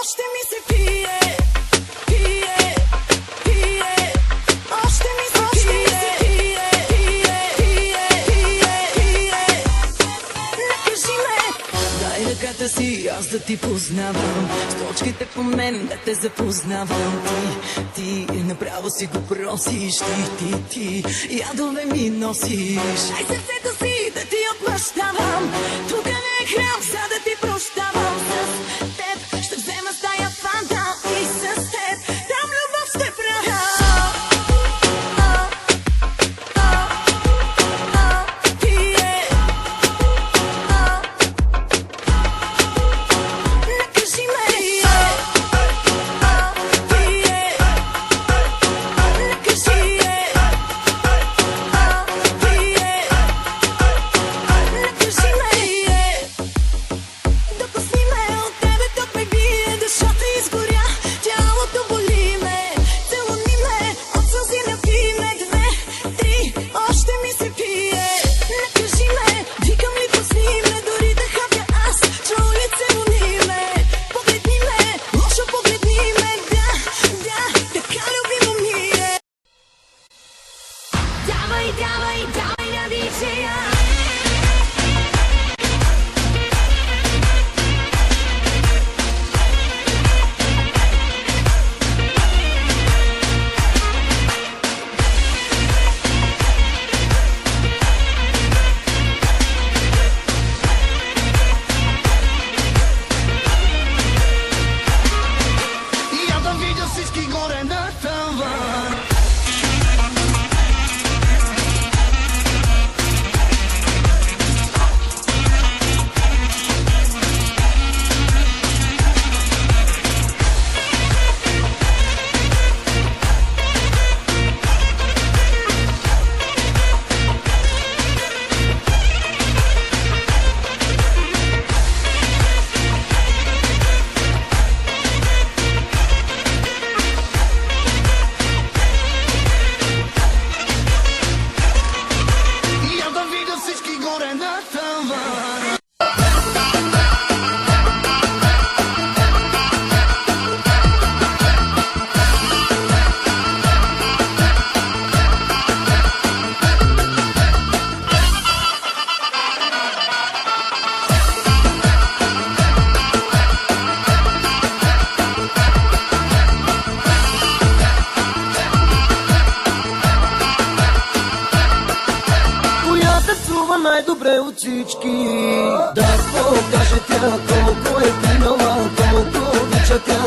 Още ми се пие, пие, пие. Още ми се пие, пие, пие, пие, пие. Накажи ме. Дай ръката си, аз да ти познавам. С точките по мен да те запознавам. Ти направо си го просиш. Ти ядове ми носиш. Ай сърцето си да ти отмъщавам. Тук не е храм, за да ти прощавам. С теб ще взема стая фанта и с теб там любов ще правя. Давай, на диджея. Я да видя всички горе на таван. Най-добре от всички, да покаже тя колко е пинала, колко обича тя,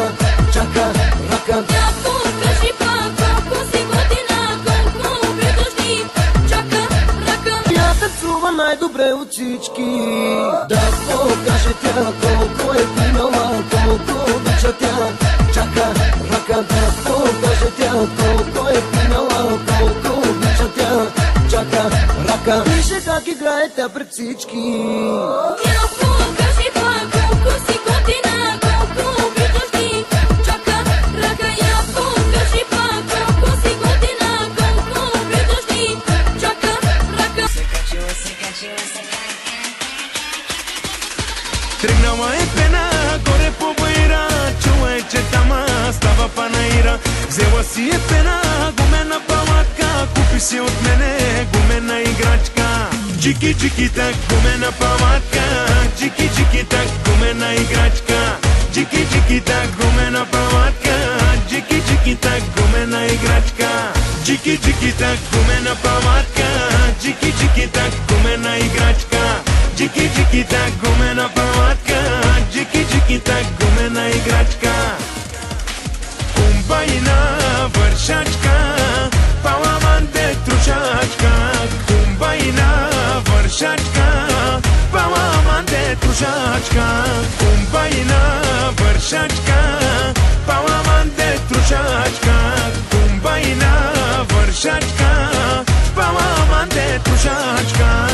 чака ръка. Да покажи пак колко си готина, колко обичаш, чака ръка. Тя танцува най-добре от всички, да покаже тя колко е пинала, колко обича тя, чака ръка. Да покаже тя колко е пинала, колко обича тя, чака ръка. Вижте как играе тя пред всички. Я покажи пак колко си готина, колко обичаш, чака ръка. Я покажи пак колко си готина, колко обичаш, чака ръка. Тръгнала е пена горе по байра, чула е, че тама става панаира. Взела си е пена, гумена палатка, купи си от мене гумена играчка. Джики, джики, так, гумена палатка, джики, джики, так, гумена играчка. Джики, джики, так, гумена палатка, джики, джики, так, гумена играчка. Джики, джики, так, гумена палатка, джики, джики, так, гумена играчка. Джики, джики, так, гумена палатка, джики, джики, так, гумена играчка. Кумбайна вършачка, паламанте трушачка. Кумбайна вършачка, паламанте трушачка. Кумбайна вършачка, паламанте трушачка. Кумбайна вършачка, паламанте трушачка.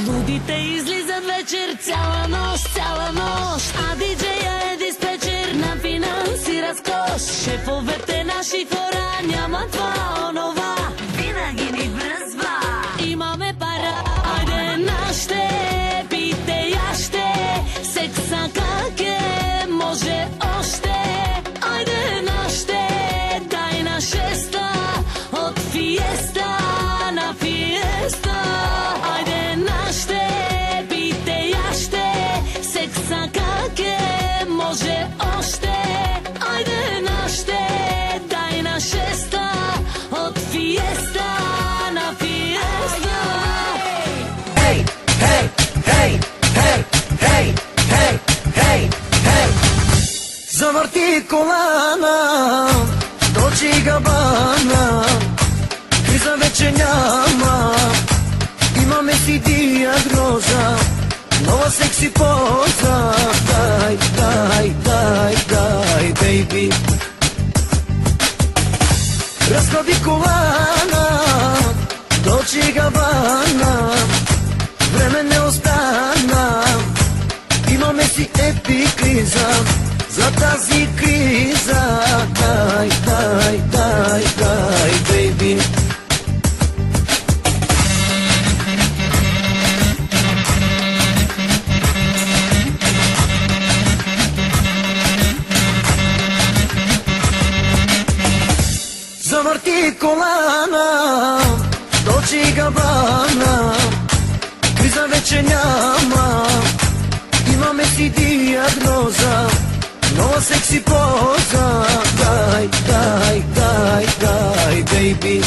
Лудите излизат вечер цяла нощ, а диджея е диспетчер на финанси разкош. Шефовете наши хора нямат това, онова, винаги ни бръзва. Имаме пара, айде нашите, пийте яще, секса как е, може още. Айде нашите, дай на шеста, от фиеста на фиеста. Айде нашите, пийте яще, секса как е, може още. Айде нашите, дай на шеста, от фиеста на фиеста. Hey, hey, hey, hey, hey, hey, hey, hey. Завърти колана, Dolce & Gabbana, криза вече няма, имаме си диагноза, нова секси поза. Дай, дай, дай, дай, бейби. Разходи колана, Dolce & Gabbana, време не остана, имаме си епикриза. За тази криза, дай, дай, дай, дай, бейби. Завърти колана, Dolce & Gabbana, криза вече няма, имаме си диагноза, нова секси поза. Дай, дай, дай, дай, бейби.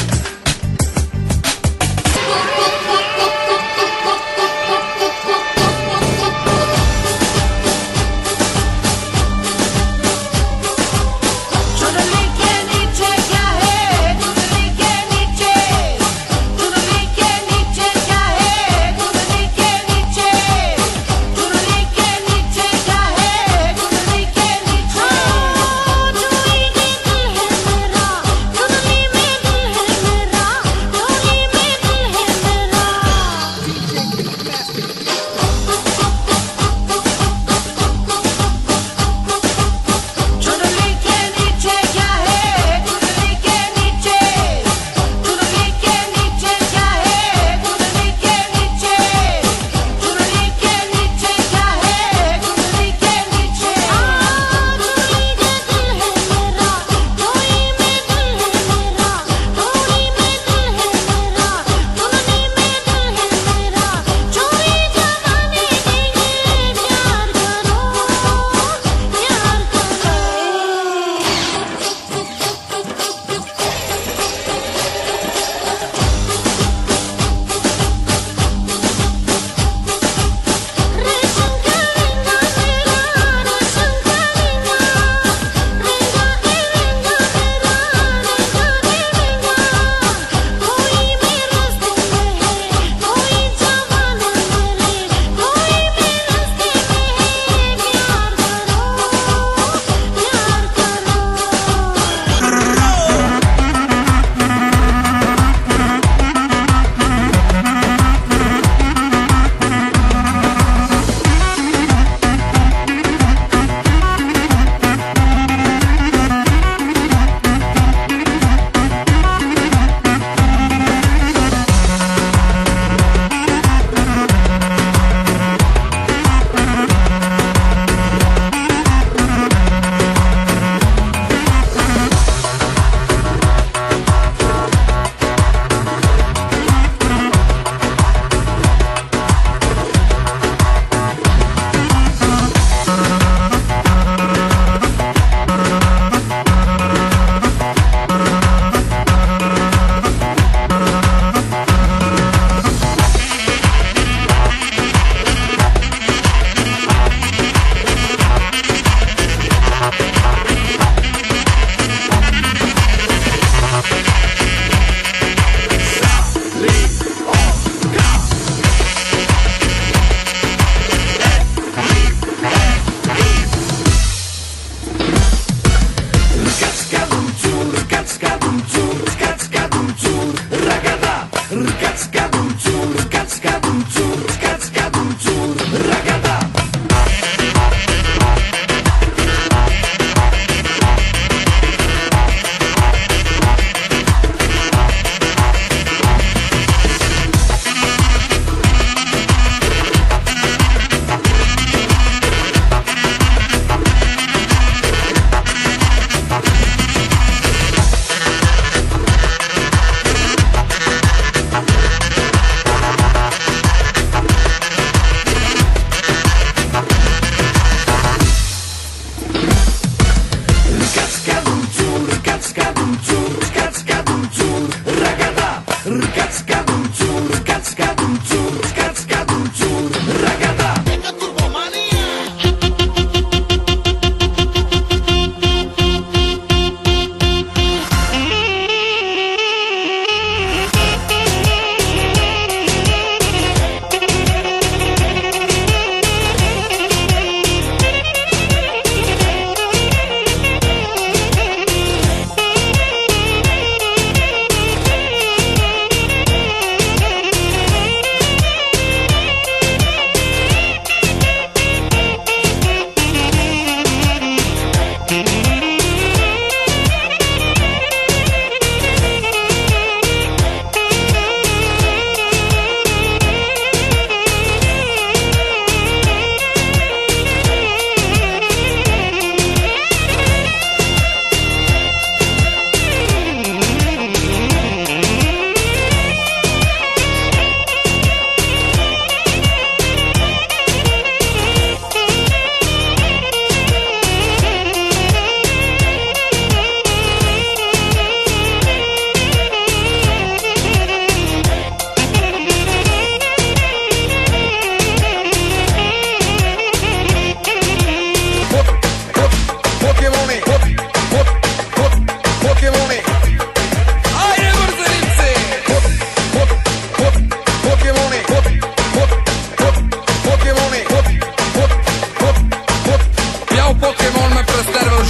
Hey!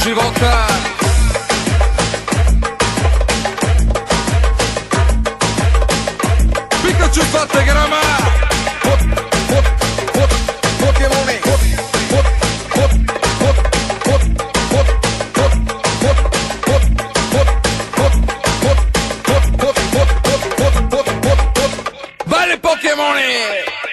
života. Pikachu fate grama. Pokemoni. Vale Pokemoni.